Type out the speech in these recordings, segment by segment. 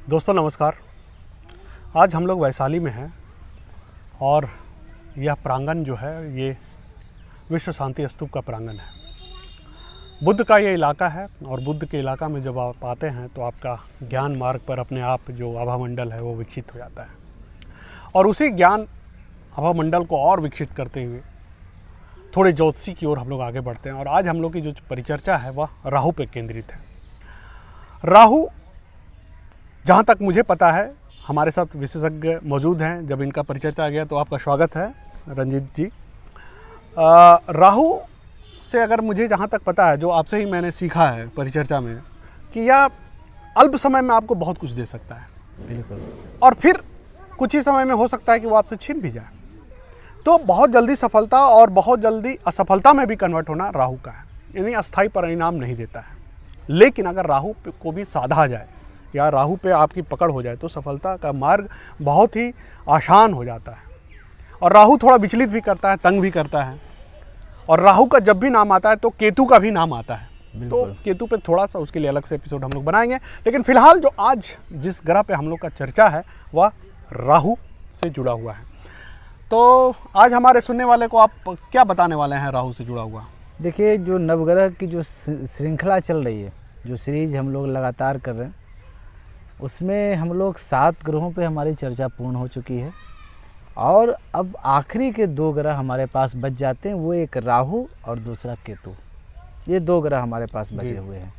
दोस्तों नमस्कार। आज हम लोग वैशाली में हैं और यह प्रांगण जो है ये विश्व शांति स्तूप का प्रांगण है। बुद्ध का ये इलाका है और बुद्ध के इलाका में जब आप आते हैं तो आपका ज्ञान मार्ग पर अपने आप जो आभामंडल है वो विकसित हो जाता है और उसी ज्ञान आभामंडल को और विकसित करते हुए थोड़े ज्योतिषी की ओर हम लोग आगे बढ़ते हैं। और आज हम लोग की जो परिचर्चा है वह राहु पे केंद्रित है। राहु, जहाँ तक मुझे पता है, हमारे साथ विशेषज्ञ मौजूद हैं। जब इनका परिचर्चा आ गया तो आपका स्वागत है रंजीत जी। राहु से अगर मुझे जहाँ तक पता है, जो आपसे ही मैंने सीखा है परिचर्चा में, कि यह अल्प समय में आपको बहुत कुछ दे सकता है। बिल्कुल। और फिर कुछ ही समय में हो सकता है कि वो आपसे छिन भी जाए। तो बहुत जल्दी सफलता और बहुत जल्दी असफलता में भी कन्वर्ट होना राहु का है, यानी अस्थायी परिणाम नहीं देता है। लेकिन अगर राहु को भी साधा जाए या राहु पे आपकी पकड़ हो जाए तो सफलता का मार्ग बहुत ही आसान हो जाता है। और राहु थोड़ा विचलित भी करता है, तंग भी करता है। और राहु का जब भी नाम आता है तो केतु का भी नाम आता है। तो केतु पे थोड़ा सा उसके लिए अलग से एपिसोड हम लोग बनाएंगे। लेकिन फिलहाल जो आज जिस ग्रह पे हम लोग का चर्चा है वह राहु से जुड़ा हुआ है। तो आज हमारे सुनने वाले को आप क्या बताने वाले हैं राहु से जुड़ा हुआ? देखिए, जो नवग्रह की जो श्रृंखला चल रही है, जो सीरीज हम लोग लगातार कर रहे हैं, उसमें हम लोग 7 ग्रहों पे हमारी चर्चा पूर्ण हो चुकी है और अब आखिरी के 2 ग्रह हमारे पास बच जाते हैं। वो एक राहु और दूसरा केतु। ये 2 ग्रह हमारे पास बचे हुए हैं।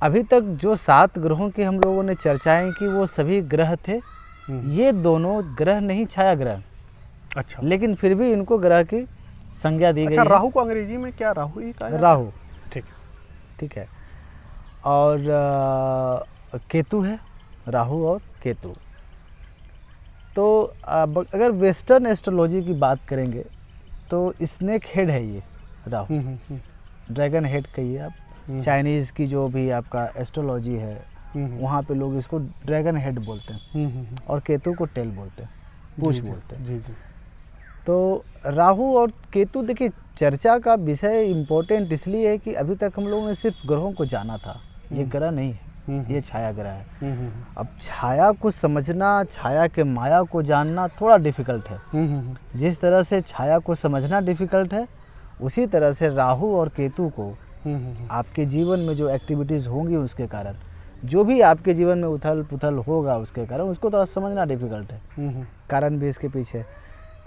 अभी तक जो 7 ग्रहों की हम लोगों ने चर्चाएं की वो सभी ग्रह थे। ये दोनों ग्रह नहीं, छाया ग्रह। अच्छा। लेकिन फिर भी इनको ग्रह की संज्ञा दी गई है। राहु को अंग्रेजी में क्या राहु ही कहा जाता है? राहु। ठीक है। और केतु है, राहु और केतु। तो अगर वेस्टर्न एस्ट्रोलॉजी की बात करेंगे तो स्नेक हेड है ये राहु। ड्रैगन हेड कहिए आप। चाइनीज़ की जो भी आपका एस्ट्रोलॉजी है वहाँ पे लोग इसको ड्रैगन हेड बोलते हैं और केतु को टेल बोलते हैं, पूंछ बोलते हैं। जी। तो राहु और केतु, देखिए, चर्चा का विषय इम्पोर्टेंट इसलिए है कि अभी तक हम लोगों ने सिर्फ ग्रहों को जाना था। ये ग्रह नहीं है, ये छाया ग्रह है। अब छाया को समझना, छाया के माया को जानना थोड़ा डिफ़िकल्ट है। जिस तरह से छाया को समझना डिफ़िकल्ट है, उसी तरह से राहु और केतु को आपके जीवन में जो एक्टिविटीज़ होंगी उसके कारण, जो भी आपके जीवन में उथल पुथल होगा उसके कारण, उसको थोड़ा समझना डिफ़िकल्ट है। कारण भी इसके पीछे,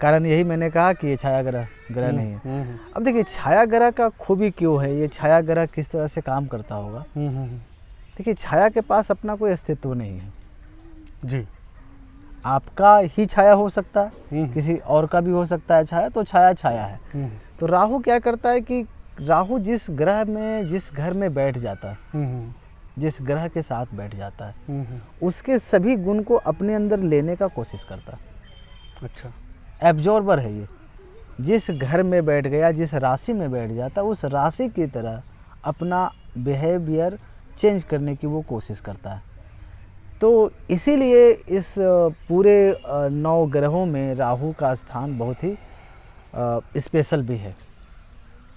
कारण यही मैंने कहा कि ये छाया ग्रह नहीं है। अब देखिए, छाया ग्रह का खूबी क्यों है, ये छाया ग्रह किस तरह से काम करता होगा। देखिए, छाया के पास अपना कोई अस्तित्व नहीं है जी। आपका ही छाया हो सकता है, किसी और का भी हो सकता है छाया। तो छाया छाया है। तो राहु क्या करता है कि राहु जिस ग्रह में, जिस घर में बैठ जाता है, जिस ग्रह के साथ बैठ जाता है, उसके सभी गुण को अपने अंदर लेने का कोशिश करता है। अच्छा। एब्जॉर्बर है ये। जिस घर में बैठ गया, जिस राशि में बैठ जाता, उस राशि की तरह अपना बिहेवियर चेंज करने की वो कोशिश करता है। तो इसीलिए इस पूरे 9 ग्रहों में राहु का स्थान बहुत ही स्पेशल भी है।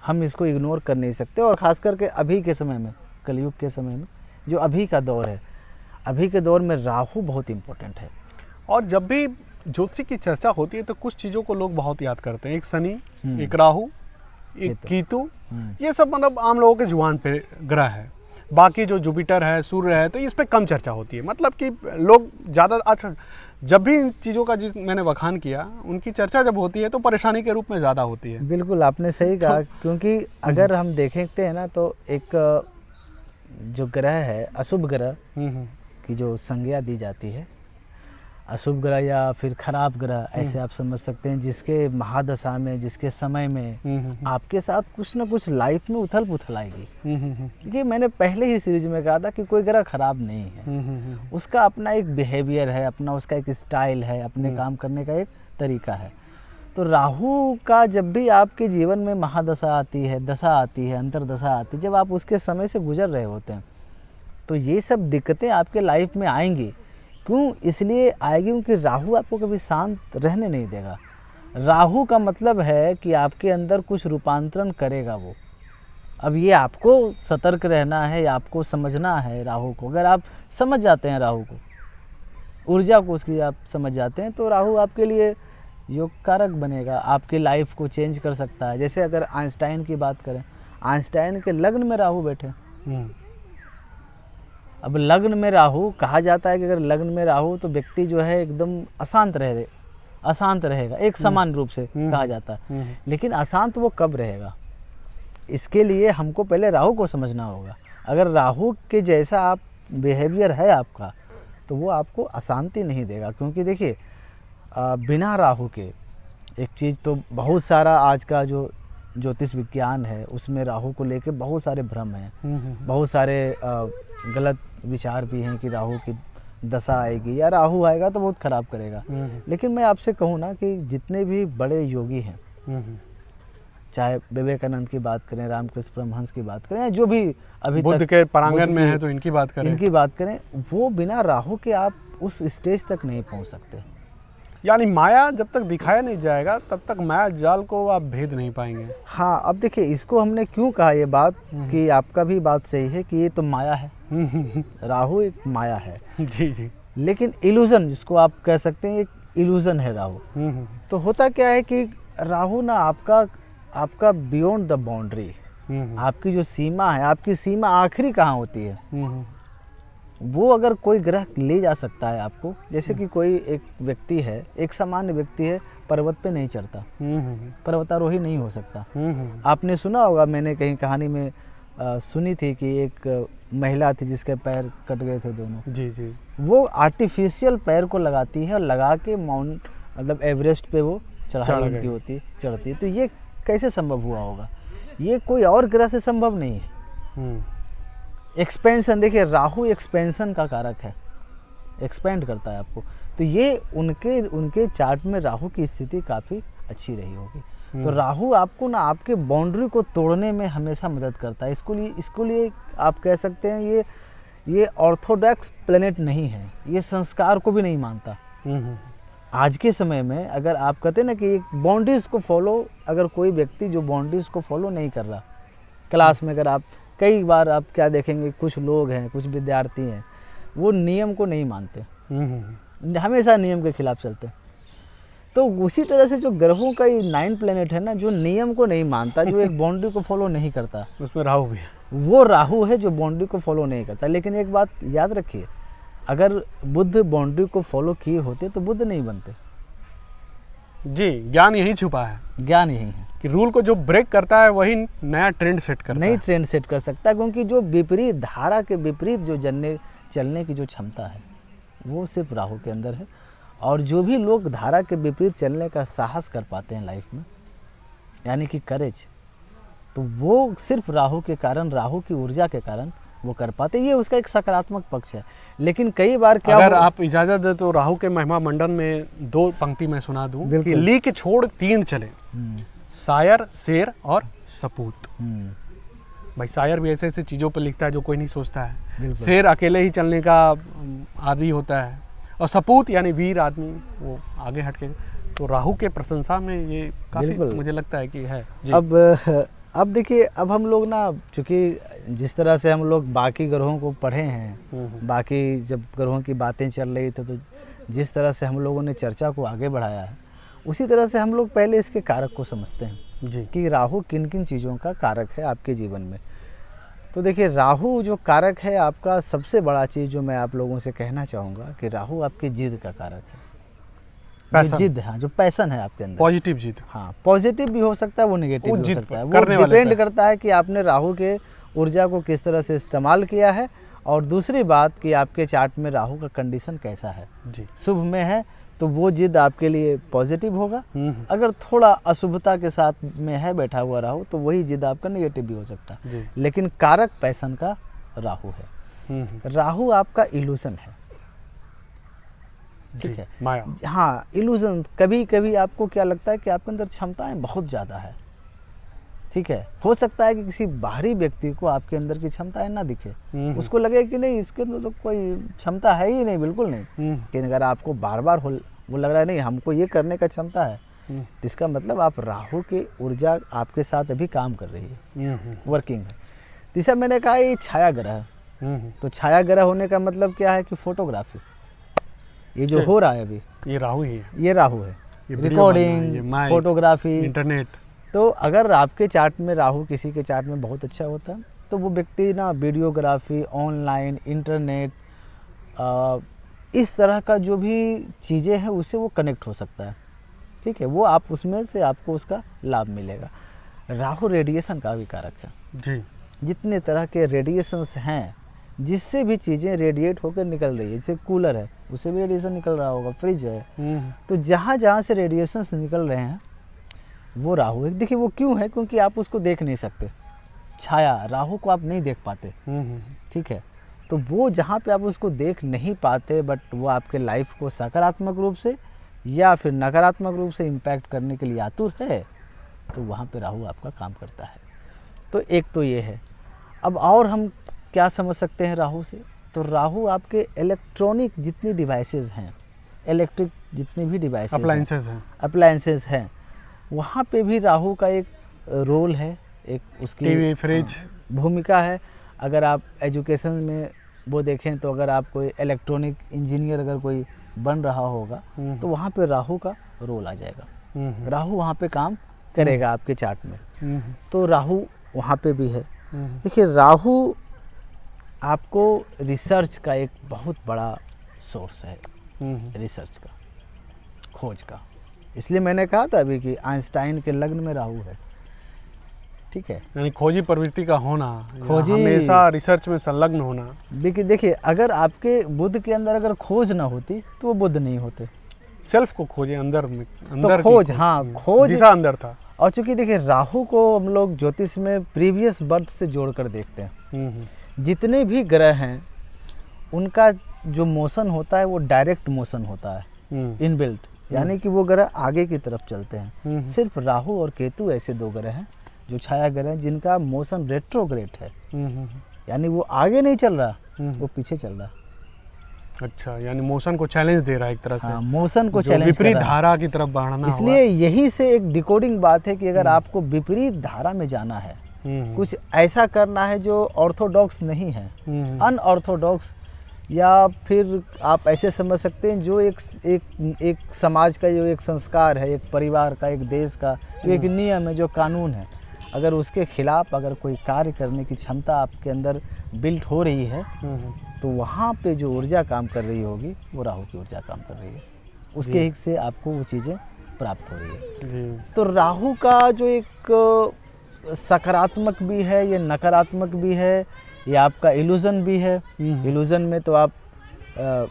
हम इसको इग्नोर कर नहीं सकते। और ख़ास करके अभी के समय में, कलयुग के समय में, जो अभी का दौर है, अभी के दौर में राहु बहुत इम्पोर्टेंट है। और जब भी ज्योतिषी की चर्चा होती है तो कुछ चीज़ों को लोग बहुत याद करते हैं। एक शनि, एक राहु, एक केतु, ये सब मतलब आम लोगों के जुबान पे ग्रह है। बाकी जो जुपिटर है, सूर्य है, तो इस पे कम चर्चा होती है। मतलब कि लोग ज़्यादा, अच्छा, जब भी इन चीज़ों का मैंने बखान किया, उनकी चर्चा जब होती है तो परेशानी के रूप में ज़्यादा होती है। बिल्कुल, आपने सही कहा। क्योंकि अगर हम देखते हैं ना, तो एक जो ग्रह है, अशुभ ग्रह की जो संज्ञा दी जाती है, अशुभ ग्रह या फिर खराब ग्रह, ऐसे आप समझ सकते हैं, जिसके महादशा में, जिसके समय में आपके साथ कुछ ना कुछ लाइफ में उथल पुथल आएगी। ये मैंने पहले ही सीरीज में कहा था कि कोई ग्रह खराब नहीं है। उसका अपना एक बिहेवियर है, अपना उसका एक स्टाइल है, अपने काम करने का एक तरीका है। तो राहु का जब भी आपके जीवन में महादशा आती है, दशा आती है, अंतरदशा आती है, जब आप उसके समय से गुजर रहे होते हैं, तो ये सब दिक्कतें आपके लाइफ में आएंगी। क्यों? इसलिए आएगी क्योंकि राहु आपको कभी शांत रहने नहीं देगा। राहु का मतलब है कि आपके अंदर कुछ रूपांतरण करेगा वो। अब ये आपको सतर्क रहना है, आपको समझना है राहु को। अगर आप समझ जाते हैं राहु को, ऊर्जा को उसकी आप समझ जाते हैं, तो राहु आपके लिए योग कारक बनेगा, आपकी लाइफ को चेंज कर सकता है। जैसे अगर आइंस्टाइन की बात करें, आइंस्टाइन के लग्न में राहु बैठे। अब लग्न में राहु, कहा जाता है कि अगर लग्न में राहु तो व्यक्ति जो है एकदम अशांत रहेगा, एक समान रूप से कहा जाता है। लेकिन अशांत वो कब रहेगा, इसके लिए हमको पहले राहु को समझना होगा। अगर राहु के जैसा आप बिहेवियर है आपका, तो वो आपको अशांति नहीं देगा। क्योंकि देखिए बिना राहु के एक चीज़ तो बहुत सारा आज का जो ज्योतिष विज्ञान है उसमें राहु को लेके बहुत सारे भ्रम हैं, बहुत सारे गलत विचार भी हैं कि राहु की दशा आएगी या राहु आएगा तो बहुत ख़राब करेगा। लेकिन मैं आपसे कहूँ ना कि जितने भी बड़े योगी हैं, चाहे विवेकानंद की बात करें, रामकृष्ण परमहंस की बात करें, या जो भी अभी बुद्ध तक के परांगण में है तो इनकी बात करें, वो बिना राहु के आप उस स्टेज तक नहीं पहुंच सकते। यानी माया जब तक दिखाया नहीं जाएगा तब तक माया जाल को आप भेद नहीं पाएंगे। हाँ, अब देखिए इसको हमने क्यों कहा ये बात कि आपका भी बात सही है कि ये तो माया है, राहु एक माया है। जी जी। लेकिन इल्यूजन जिसको आप कह सकते हैं, एक इल्यूजन है राहु। तो होता क्या है कि राहु ना आपका बियॉन्ड द बाउंड्री, आपकी जो सीमा है, आपकी सीमा आखिरी कहाँ होती है, वो अगर कोई ग्रह ले जा सकता है आपको। जैसे कि कोई एक व्यक्ति है, एक सामान्य व्यक्ति है, पर्वत पे नहीं चढ़ता, पर्वतारोही नहीं हो सकता। आपने सुना होगा, मैंने कहीं कहानी में सुनी थी कि एक महिला थी जिसके पैर कट गए थे दोनों। जी जी। वो आर्टिफिशियल पैर को लगाती है और लगा के माउंट मतलब एवरेस्ट पे वो चढ़ाई होती चढ़ती है। तो ये कैसे संभव हुआ होगा, ये कोई और ग्रह से संभव नहीं है। एक्सपेंशन, देखिए राहु एक्सपेंशन का कारक है, एक्सपेंड करता है आपको। तो ये उनके चार्ट में राहु की स्थिति काफ़ी अच्छी रही होगी। तो राहु आपको ना आपके बाउंड्री को तोड़ने में हमेशा मदद करता है। इसको लिए आप कह सकते हैं ये ऑर्थोडॉक्स प्लेनेट नहीं है, ये संस्कार को भी नहीं मानता। आज के समय में अगर आप कहते हैं ना कि बाउंड्रीज़ को फॉलो, अगर कोई व्यक्ति जो बाउंड्रीज़ को फॉलो नहीं कर रहा, क्लास में अगर आप कई बार आप क्या देखेंगे, कुछ लोग हैं, कुछ विद्यार्थी हैं, वो नियम को नहीं मानते, हमेशा नियम के खिलाफ चलते। तो उसी तरह से जो ग्रहों का ये 9 प्लेनेट है ना, जो नियम को नहीं मानता, जो एक बाउंड्री को फॉलो नहीं करता, उसमें राहु भी है। वो राहु है जो बाउंड्री को फॉलो नहीं करता। लेकिन एक बात याद रखिए, अगर बुद्ध बाउंड्री को फॉलो किए होते तो बुद्ध नहीं बनते। जी, ज्ञान यही छुपा है, ज्ञान यही है कि रूल को जो ब्रेक करता है वही नया ट्रेंड सेट करता है। नई ट्रेंड सेट कर सकता है, क्योंकि जो विपरीत धारा के विपरीत जो चलने की जो क्षमता है वो सिर्फ राहु के अंदर है। और जो भी लोग धारा के विपरीत चलने का साहस कर पाते हैं लाइफ में, यानी कि करेज, तो वो सिर्फ राहु के कारण, राहु की ऊर्जा के कारण वो कर पाते। ये उसका एक सकारात्मक पक्ष है। लेकिन कई बार क्या, अगर आप इजाजत दे तो राहु के महिमा मंडन में 2 पंक्ति मैं सुना दूं कि ली के छोड़ 3 चले, शायर, शेर और सपूत। भाई शायर भी ऐसे ऐसे चीज़ों पर लिखता है जो कोई नहीं सोचता है। शेर अकेले ही चलने का आदि होता है, और सपूत यानी वीर आदमी वो आगे हट के। तो राहु के प्रशंसा में ये काफ़ी मुझे लगता है कि है। अब देखिए, अब हम लोग ना, चूँकि जिस तरह से हम लोग बाकी ग्रहों को पढ़े हैं, बाकी जब ग्रहों की बातें चल रही थी, तो जिस तरह से हम लोगों ने चर्चा को आगे बढ़ाया है, उसी तरह से हम लोग पहले इसके कारक को समझते हैं जी, कि राहु किन किन चीज़ों का कारक है आपके जीवन में। तो देखिए, राहु जो कारक है आपका, सबसे बड़ा चीज़ जो मैं आप लोगों से कहना चाहूँगा कि राहु आपकी जिद का कारक है। जिद, हाँ, जो पैशन है आपके अंदर, पॉजिटिव जिद। हाँ, पॉजिटिव भी हो सकता है, वो नेगेटिव भी हो सकता है। वो डिपेंड करता है कि आपने राहु के ऊर्जा को किस तरह से इस्तेमाल किया है। और दूसरी बात कि आपके चार्ट में राहु का कंडीशन कैसा है जी। शुभ में है तो वो जिद आपके लिए पॉजिटिव होगा। अगर थोड़ा अशुभता के साथ में है बैठा हुआ राहु, तो वही जिद आपका नेगेटिव भी हो सकता है। लेकिन कारक पैशन का राहु है। राहु आपका इल्यूजन है, ठीक है, माया। हाँ, इल्यूजन। कभी कभी आपको क्या लगता है कि आपके अंदर क्षमताएं बहुत ज़्यादा है, ठीक है। हो सकता है कि किसी बाहरी व्यक्ति को आपके अंदर की क्षमताएं ना दिखे, उसको लगे कि नहीं, इसके अंदर तो कोई क्षमता है ही नहीं, बिल्कुल नहीं। लेकिन अगर आपको बार बार वो लग रहा है नहीं हमको ये करने का क्षमता है, तो इसका मतलब आप राहु की ऊर्जा आपके साथ अभी काम कर रही है, वर्किंग है। जैसा मैंने कहा, ये छाया ग्रह है। तो छाया ग्रह होने का मतलब क्या है कि फोटोग्राफी, ये जो हो रहा है अभी, ये राहु ही है, ये राहु है। ये वीडियो बनना है, ये रिकॉर्डिंग, माइक, फोटोग्राफी, इंटरनेट। तो अगर आपके चार्ट में राहु किसी के चार्ट में बहुत अच्छा होता है तो वो व्यक्ति ना वीडियोग्राफी, ऑनलाइन, इंटरनेट, इस तरह का जो भी चीज़ें हैं उससे वो कनेक्ट हो सकता है। ठीक है, वो आप उसमें से आपको उसका लाभ मिलेगा। राहु रेडिएशन का भी कारक है। जी। जितने तरह के रेडिएशंस हैं, जिससे भी चीज़ें रेडिएट होकर निकल रही है, जैसे कूलर है उससे भी रेडिएशन निकल रहा होगा, फ्रिज है, तो जहाँ जहाँ से रेडिएशंस निकल रहे हैं वो राहु है। देखिए वो क्यों है, क्योंकि आप उसको देख नहीं सकते, छाया राहु को आप नहीं देख पाते। ठीक है, तो वो जहाँ पे आप उसको देख नहीं पाते, बट वो आपके लाइफ को सकारात्मक रूप से या फिर नकारात्मक रूप से इम्पैक्ट करने के लिए आतुर है, तो वहाँ पे राहु आपका काम करता है। तो एक तो ये है। अब और हम क्या समझ सकते हैं राहु से, तो राहु आपके इलेक्ट्रॉनिक जितनी डिवाइसेस हैं, इलेक्ट्रिक जितनी भी डिवाइसेस अप्लायंसेस हैं, वहाँ पे भी राहु का एक रोल है, एक उसकी टीवी, फ्रिज, भूमिका है। अगर आप एजुकेशन में वो देखें तो अगर आप कोई इलेक्ट्रॉनिक इंजीनियर अगर कोई बन रहा होगा तो वहाँ पे राहु का रोल आ जाएगा। राहु वहाँ पे काम करेगा आपके चार्ट में, तो राहु वहाँ पे भी है। देखिए राहु आपको रिसर्च का एक बहुत बड़ा सोर्स है, रिसर्च का, खोज का। इसलिए मैंने कहा था अभी कि आइंस्टाइन के लग्न में राहु है। ठीक है, यानी खोजी प्रवृत्ति का होना, खोजी हमेशा रिसर्च में संलग्न होना। देखिए अगर आपके बुध के अंदर अगर खोज ना होती तो वो बुध नहीं होते। सेल्फ को खोजे, अंदर तो खोज, हाँ खोज, दिशा अंदर था। और चूंकि देखिए राहु को हम लोग ज्योतिष में प्रीवियस बर्थ से जोड़कर देखते हैं। जितने भी ग्रह हैं उनका जो मोशन होता है वो डायरेक्ट मोशन होता है, इनबिल्ट, यानी कि वो ग्रह आगे की तरफ चलते हैं। सिर्फ राहु और केतु ऐसे दो ग्रह हैं जो छाया ग्रह हैं जिनका मोशन रेट्रोग्रेड है, यानी वो आगे नहीं चल रहा, वो पीछे चल रहा। अच्छा, यानी मोशन को चैलेंज दे रहा है एक तरह से। हाँ, मोशन को चैलेंज विपरीत धारा की तरफ बढ़ना। इसलिए यहीं से एक डिकोडिंग बात है कि अगर आपको विपरीत धारा में जाना है, कुछ ऐसा करना है जो ऑर्थोडॉक्स नहीं है, अनऑर्थोडॉक्स, या फिर आप ऐसे समझ सकते हैं जो एक समाज का जो एक संस्कार है, एक परिवार का, एक देश का जो एक नियम है, जो कानून है, अगर उसके खिलाफ अगर कोई कार्य करने की क्षमता आपके अंदर बिल्ट हो रही है, तो वहाँ पे जो ऊर्जा काम कर रही होगी वो राहु की ऊर्जा काम कर रही है, उसके हित से आपको वो चीज़ें प्राप्त हो रही है। तो राहु का जो एक सकारात्मक भी है, ये नकारात्मक भी है, ये आपका इल्यूजन भी है। इल्यूजन में तो आप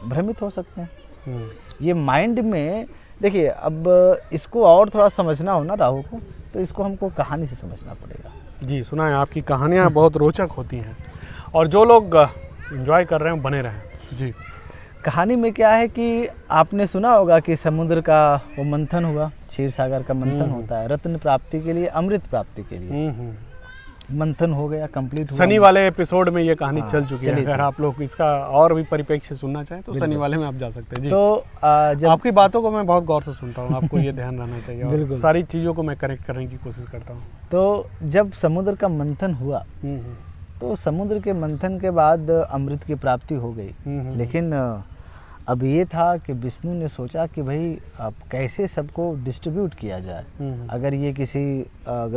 भ्रमित हो सकते हैं। ये माइंड में देखिए, अब इसको और थोड़ा समझना हो ना राहु को, तो इसको हमको कहानी से समझना पड़ेगा। जी, सुना है आपकी कहानियाँ बहुत रोचक होती हैं, और जो लोग एंजॉय कर रहे हैं बने रहें। जी, कहानी में क्या है कि आपने सुना होगा कि समुद्र का वो मंथन हुआ, क्षीर सागर का मंथन होता है रत्न प्राप्ति के लिए, अमृत प्राप्ति के लिए। मंथन हो गया, कंप्लीट हुआ। शनि वाले एपिसोड में ये कहानी चल चुकी है। अगर आप लोग इसका और भी परिप्रेक्ष्य सुनना चाहें तो शनि वाले में आप जा सकते हैं। जी, तो जब आपकी बातों को मैं बहुत गौर से सुनता हूँ, आपको ये ध्यान रहना चाहिए, और सारी चीज़ों को मैं करेक्ट करने की कोशिश करता हूँ। तो जब समुद्र का मंथन हुआ तो समुद्र के मंथन के बाद अमृत की प्राप्ति हो गई। लेकिन अब ये था कि विष्णु ने सोचा कि भाई अब कैसे सबको डिस्ट्रीब्यूट किया जाए। अगर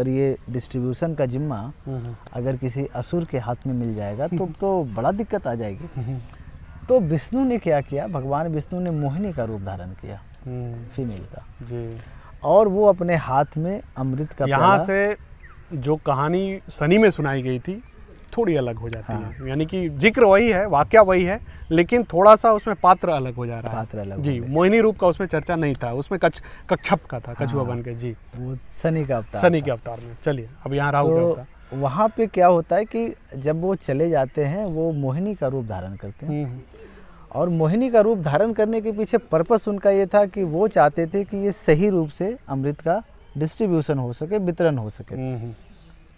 ये डिस्ट्रीब्यूशन का जिम्मा अगर किसी असुर के हाथ में मिल जाएगा तो बड़ा दिक्कत आ जाएगी। तो विष्णु ने क्या किया, भगवान विष्णु ने मोहिनी का रूप धारण किया, फीमेल का जी, और वो अपने हाथ में अमृत का यहाँ से जो कहानी शनि में सुनाई गई थी थोड़ी अलग हो जाती है। यानी कि जिक्र वही है, वाक्या वही है, लेकिन थोड़ा सा उसमें पात्र अलग हो जा रहा है। पात्र अलग जी, मोहिनी रूप का उसमें चर्चा नहीं था, उसमें कच्छप का था, कछुआ बन के। जी, वो शनि का अवतार, शनि के अवतार में। चलिए अब यहाँ राहु का अवतार। वहाँ पे क्या होता है कि जब वो चले जाते हैं वो मोहिनी का रूप धारण करते हैं, और मोहिनी का रूप धारण करने के पीछे पर्पस उनका ये था कि वो चाहते थे कि ये सही रूप से अमृत का डिस्ट्रीब्यूशन हो सके, वितरण हो सके।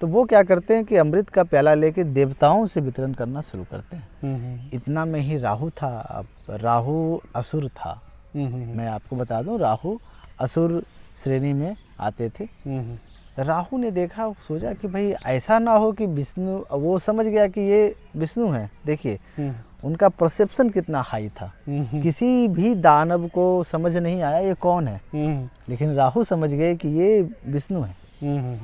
तो वो क्या करते हैं कि अमृत का प्याला लेके देवताओं से वितरण करना शुरू करते हैं। इतना में ही राहु था। अब राहु असुर था। मैं आपको बता दूं, राहु असुर श्रेणी में आते थे। राहु ने देखा, सोचा कि भाई ऐसा ना हो कि विष्णु, वो समझ गया कि ये विष्णु है। देखिए उनका परसेप्शन कितना हाई था, किसी भी दानव को समझ नहीं आया ये कौन है, लेकिन राहु समझ गए कि ये विष्णु है।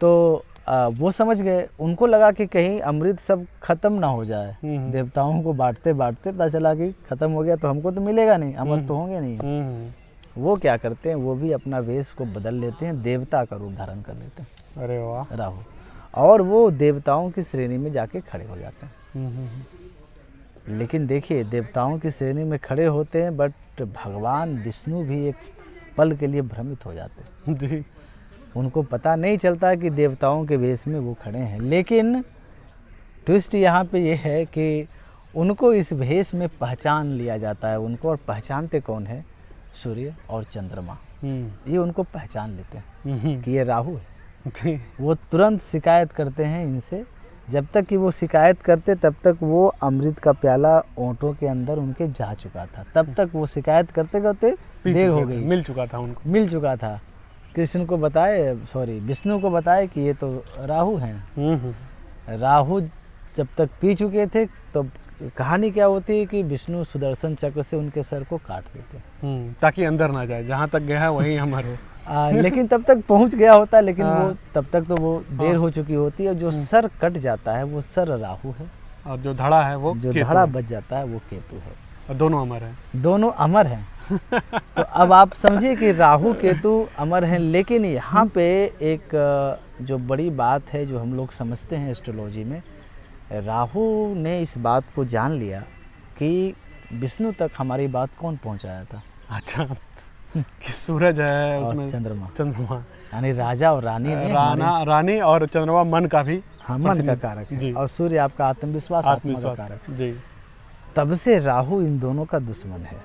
तो वो समझ गए, उनको लगा कि कहीं अमृत सब खत्म ना हो जाए, देवताओं को बांटते बांटते पता चला कि खत्म हो गया तो हमको तो मिलेगा नहीं, अमर तो होंगे नहीं। वो क्या करते हैं, वो भी अपना वेश को बदल लेते हैं, देवता का रूप धारण कर लेते हैं। अरे वाह। राहु, और वो देवताओं की श्रेणी में जाके खड़े हो जाते हैं। लेकिन देखिए देवताओं की श्रेणी में खड़े होते हैं, बट भगवान विष्णु भी एक पल के लिए भ्रमित हो जाते हैं जी। उनको पता नहीं चलता कि देवताओं के वेश में वो खड़े हैं। लेकिन ट्विस्ट यहाँ पे ये है कि उनको इस भेष में पहचान लिया जाता है उनको, और पहचानते कौन है, सूर्य और चंद्रमा। ये उनको पहचान लेते हैं कि ये राहु है। वो तुरंत शिकायत करते हैं इनसे, जब तक कि वो शिकायत करते तब तक वो अमृत का प्याला ओंठों के अंदर उनके जा चुका था। तब तक वो शिकायत करते करते देर हो गई, मिल चुका था उनको, मिल चुका था। कृष्ण को बताए, सॉरी विष्णु को बताए कि ये तो राहु हैं। राहु जब तक पी चुके थे तो कहानी क्या होती है कि विष्णु सुदर्शन चक्र से उनके सर को काट देते, ताकि अंदर ना जाए, जहाँ तक गया है वहीं अमर हो। लेकिन तब तक पहुंच गया होता, लेकिन वो तब तक तो वो देर हो चुकी होती है। जो सर कट जाता है वो सर राहु है, और जो धड़ा है वो जो धड़ा बच जाता है वो केतु है। और दोनों अमर हैं। दोनों अमर हैं। तो अब आप समझिए कि राहु केतु अमर हैं। लेकिन यहाँ पे एक जो बड़ी बात है जो हम लोग समझते हैं एस्ट्रोलॉजी में, राहु ने इस बात को जान लिया कि विष्णु तक हमारी बात कौन पहुँचाया था। अच्छा, कि सूरज है उसमें, और चंद्रमा, यानी राजा और रानी ने, रानी और चंद्रमा मन का भी, हाँ, मन का कारक है, और सूर्य आपका आत्मविश्वास, आत्मा का कारक जी। तब से राहु इन दोनों का दुश्मन है।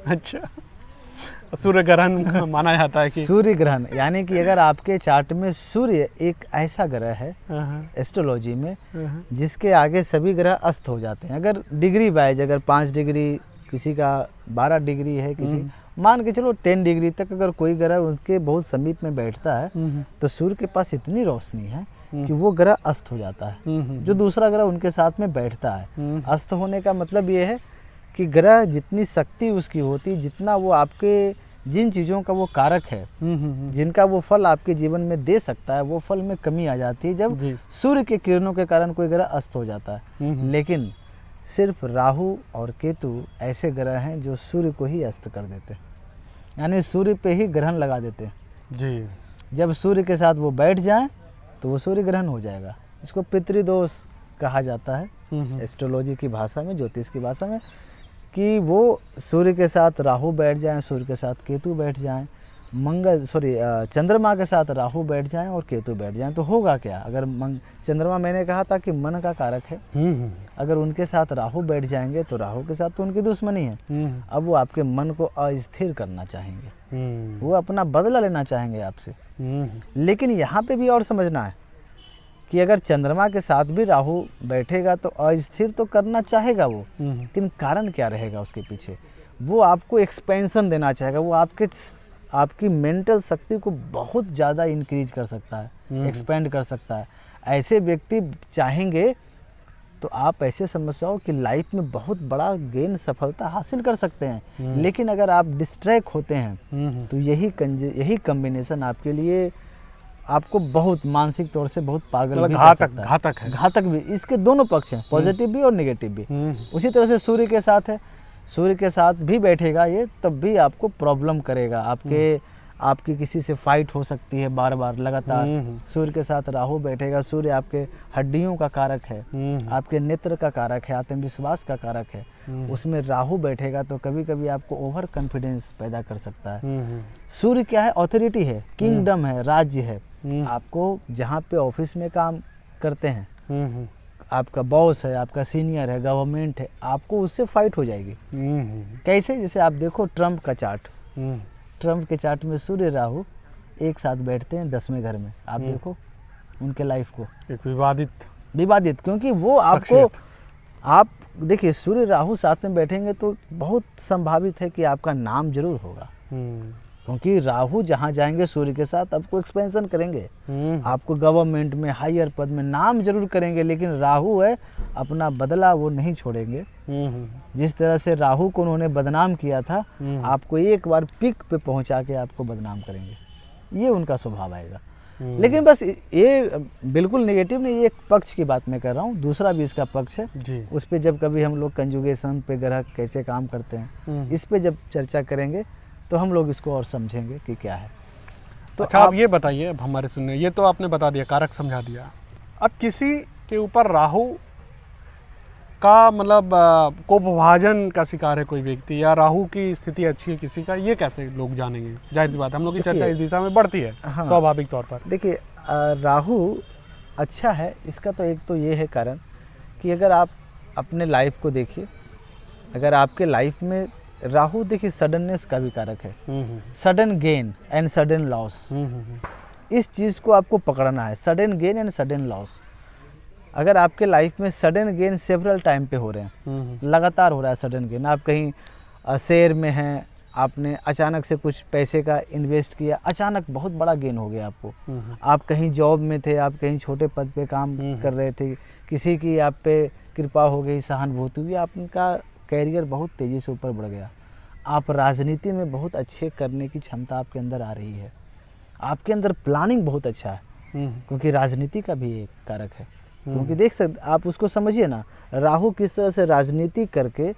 अच्छा, सूर्य ग्रहण माना जाता है कि सूर्य ग्रहण यानी कि अगर आपके चार्ट में सूर्य एक ऐसा ग्रह है एस्ट्रोलॉजी में जिसके आगे सभी ग्रह अस्त हो जाते हैं। अगर डिग्री वाइज, अगर 5 डिग्री, किसी का 12 डिग्री है, किसी मान के चलो 10 डिग्री तक अगर कोई ग्रह उसके बहुत समीप में बैठता है तो सूर्य के पास इतनी रोशनी है कि वो ग्रह अस्त हो जाता है। जो दूसरा ग्रह उनके साथ में बैठता है, अस्त होने का मतलब ये है कि ग्रह जितनी शक्ति उसकी होती, जितना वो आपके जिन चीज़ों का वो कारक है, जिनका वो फल आपके जीवन में दे सकता है, वो फल में कमी आ जाती है जब सूर्य के किरणों के कारण कोई ग्रह अस्त हो जाता है। लेकिन सिर्फ राहु और केतु ऐसे ग्रह हैं जो सूर्य को ही अस्त कर देते हैं, यानी सूर्य पे ही ग्रहण लगा देते हैं जी। जब सूर्य के साथ वो बैठ जाएं तो वो सूर्य ग्रहण हो जाएगा। इसको पितृदोष कहा जाता है एस्ट्रोलॉजी की भाषा में, ज्योतिष की भाषा में, कि वो सूर्य के साथ राहु बैठ जाएं, सूर्य के साथ केतु बैठ जाएं, चंद्रमा के साथ राहु बैठ जाएं और केतु बैठ जाएं, तो होगा क्या? अगर चंद्रमा, मैंने कहा था कि मन का कारक है, अगर उनके साथ राहु बैठ जाएंगे तो राहु के साथ तो उनकी दुश्मनी है। अब वो आपके मन को अस्थिर करना चाहेंगे, वो अपना बदला लेना चाहेंगे आपसे। लेकिन यहाँ पे भी और समझना है कि अगर चंद्रमा के साथ भी राहु बैठेगा तो अस्थिर तो करना चाहेगा वो, लेकिन कारण क्या रहेगा उसके पीछे? वो आपको एक्सपेंशन देना चाहेगा, वो आपकी मेंटल शक्ति को बहुत ज़्यादा इंक्रीज कर सकता है, एक्सपेंड कर सकता है। ऐसे व्यक्ति चाहेंगे तो आप ऐसे समझ जाओ कि लाइफ में बहुत बड़ा गेन, सफलता हासिल कर सकते हैं। लेकिन अगर आप डिस्ट्रैक्ट होते हैं तो यही कॉम्बिनेशन आपके लिए आपको बहुत मानसिक तौर से बहुत पागल भी कर सकता है। घातक भी। इसके दोनों पक्ष हैं, पॉजिटिव भी और नेगेटिव भी। उसी तरह से सूर्य के साथ है, सूर्य के साथ भी बैठेगा ये, तब भी आपको प्रॉब्लम करेगा। आपकी किसी से फाइट हो सकती है बार बार लगातार। सूर्य के साथ राहु बैठेगा, सूर्य आपके हड्डियों का कारक है, आपके नेत्र का कारक है, आत्मविश्वास का कारक है। उसमें राहु बैठेगा तो कभी कभी आपको ओवर कॉन्फिडेंस पैदा कर सकता है। सूर्य क्या है? ऑथोरिटी है, किंगडम है, राज्य है। आपको जहाँ पे ऑफिस में काम करते हैं, आपका बॉस है, आपका सीनियर है, गवर्नमेंट है, आपको उससे फाइट हो जाएगी। कैसे? जैसे आप देखो ट्रम्प का चार्ट, ट्रम्प के चार्ट में सूर्य राहु एक साथ बैठते हैं 10वें घर में। आप देखो उनके लाइफ को, एक विवादित, क्योंकि वो आपको, आप देखिए सूर्य राहु साथ में बैठेंगे तो बहुत संभावित है कि आपका नाम जरूर होगा। क्योंकि राहु जहाँ जाएंगे सूर्य के साथ आपको एक्सपेंशन करेंगे, आपको गवर्नमेंट में हायर पद में नाम जरूर करेंगे, लेकिन राहु है अपना बदला वो नहीं छोड़ेंगे। जिस तरह से राहु को उन्होंने बदनाम किया था, आपको एक बार पीक पे पहुंचा के आपको बदनाम करेंगे, ये उनका स्वभाव आएगा। लेकिन बस ये बिल्कुल नेगेटिव नहीं, ये एक पक्ष की बात मैं कर रहा हूँ, दूसरा भी इसका पक्ष है जी। उस पे जब कभी हम लोग कंजुगेशन पे ग्रह कैसे काम करते हैं इस पे जब चर्चा करेंगे तो हम लोग इसको और समझेंगे कि क्या है। तो अच्छा आप ये बताइए, अब हमारे सुनने, ये तो आपने बता दिया, कारक समझा दिया। अब किसी के ऊपर राहु का मतलब कोपभाजन का शिकार है कोई व्यक्ति, या राहु की स्थिति अच्छी है किसी का, ये कैसे लोग जानेंगे? जाहिर सी बात है हम लोग की चर्चा इस दिशा में बढ़ती है। हाँ। स्वाभाविक तौर पर देखिए राहु अच्छा है, इसका तो एक तो ये है कारण कि अगर आप अपने लाइफ को देखिए, अगर आपके लाइफ में राहु, देखिए सडननेस का भी कारक है, sudden gain and sudden loss, इस चीज़ को आपको पकड़ना है, sudden gain and sudden loss. अगर आपके लाइफ में सडन गेन सेवरल टाइम पे हो रहे हैं, लगातार हो रहा है सडन गेन, आप कहीं शेयर में हैं, आपने अचानक से कुछ पैसे का इन्वेस्ट किया, अचानक बहुत बड़ा गेन हो गया आपको, आप कहीं जॉब में थे, आप कहीं छोटे पद पे काम कर रहे थे, किसी की आप पे कृपा हो गई, सहानुभूति हुई, आपका कैरियर बहुत तेज़ी से ऊपर बढ़ गया, आप राजनीति में बहुत अच्छे करने की क्षमता आपके अंदर आ रही है, आपके अंदर प्लानिंग बहुत अच्छा है, क्योंकि राजनीति का भी एक कारक है। क्योंकि देख सकते आप उसको समझिए ना, राहु किस तरह से राजनीति करके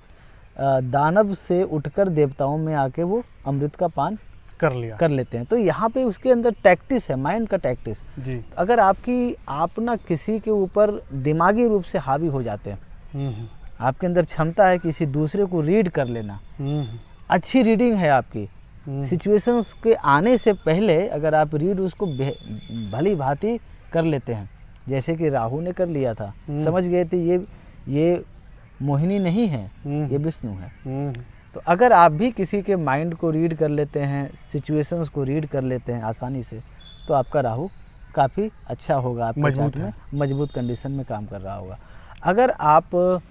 दानव से उठकर देवताओं में आके वो अमृत का पान कर लेते हैं। तो यहाँ पे उसके अंदर टैक्टिस है, माइंड का टैक्टिस जी। अगर आप ना किसी के ऊपर दिमागी रूप से हावी हो जाते हैं, आपके अंदर क्षमता है किसी दूसरे को रीड कर लेना, अच्छी रीडिंग है आपकी, सिचुएशंस के आने से पहले अगर आप रीड उसको भली भांति कर लेते हैं, जैसे कि राहु ने कर लिया था, समझ गए थे ये मोहिनी नहीं है, ये विष्णु है। तो अगर आप भी किसी के माइंड को रीड कर लेते हैं, सिचुएशंस को रीड कर लेते हैं आसानी से, तो आपका राहु काफ़ी अच्छा होगा, आपके चार्ट में मजबूत कंडीशन में काम कर रहा होगा। अगर आप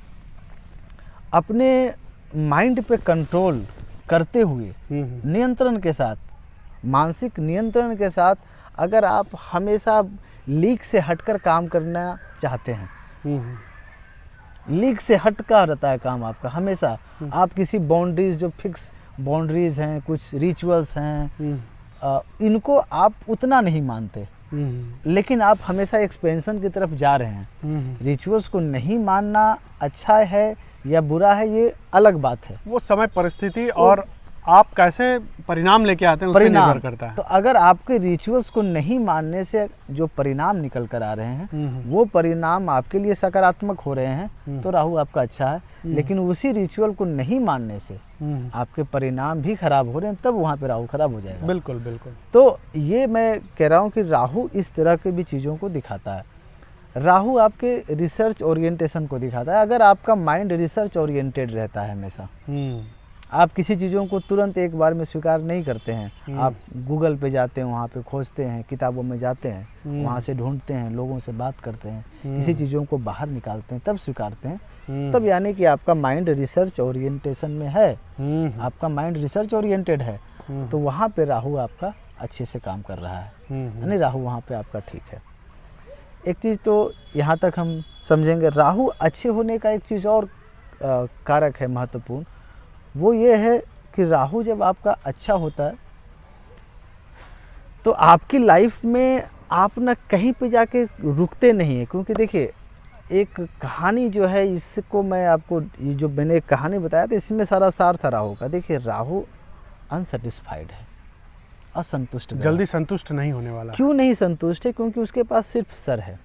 अपने माइंड पे कंट्रोल करते हुए नियंत्रण के साथ, मानसिक नियंत्रण के साथ, अगर आप हमेशा लीक से हटकर काम करना चाहते हैं, लीक से हटका रहता है काम आपका हमेशा, आप किसी बाउंड्रीज जो फिक्स बाउंड्रीज हैं, कुछ रिचुअल्स हैं, इनको आप उतना नहीं मानते, लेकिन आप हमेशा एक्सपेंशन की तरफ जा रहे हैं। रिचुअल्स को नहीं मानना अच्छा है या बुरा है, ये अलग बात है, वो समय परिस्थिति और आप कैसे परिणाम लेके आते हैं उस पर निर्भर करता है। तो अगर आपके रिचुअल्स को नहीं मानने से जो परिणाम निकल कर आ रहे हैं वो परिणाम आपके लिए सकारात्मक हो रहे हैं, तो राहु आपका अच्छा है। लेकिन उसी रिचुअल को नहीं मानने से आपके परिणाम भी खराब हो रहे हैं, तब वहाँ पे राहु खराब हो जाएगा। बिल्कुल बिल्कुल। तो ये मैं कह रहा हूँ कि राहु इस तरह के भी चीज़ों को दिखाता है। राहु आपके रिसर्च ओरिएंटेशन को दिखाता है। अगर आपका माइंड रिसर्च ओरिएंटेड रहता है हमेशा, आप किसी चीज़ों को तुरंत एक बार में स्वीकार नहीं करते हैं, आप गूगल पे जाते हैं, वहाँ पे खोजते हैं, किताबों में जाते हैं, वहाँ से ढूंढते हैं, लोगों से बात करते हैं, किसी चीज़ों को बाहर निकालते हैं, तब स्वीकारते हैं, तब यानी कि आपका माइंड रिसर्च ओरिएंटेशन में है, आपका माइंड रिसर्च ओरिएंटेड है, तो वहाँ पे राहु आपका अच्छे से काम कर रहा है, यानी राहु वहाँ पे आपका ठीक है। एक चीज़ तो यहाँ तक हम समझेंगे। राहु अच्छे होने का एक चीज़ और कारक है महत्वपूर्ण, वो ये है कि राहु जब आपका अच्छा होता है तो आपकी लाइफ में आप ना कहीं पे जाके रुकते नहीं है। क्योंकि देखिए एक कहानी जो है, इसको मैं आपको, ये जो मैंने एक कहानी बताया था, इसमें सारा सार था राहु का। देखिए राहु अनसेटिस्फाइड है, असंतुष्ट, जल्दी संतुष्ट नहीं होने वाला। क्यों नहीं संतुष्ट है? क्योंकि उसके पास सिर्फ सर है,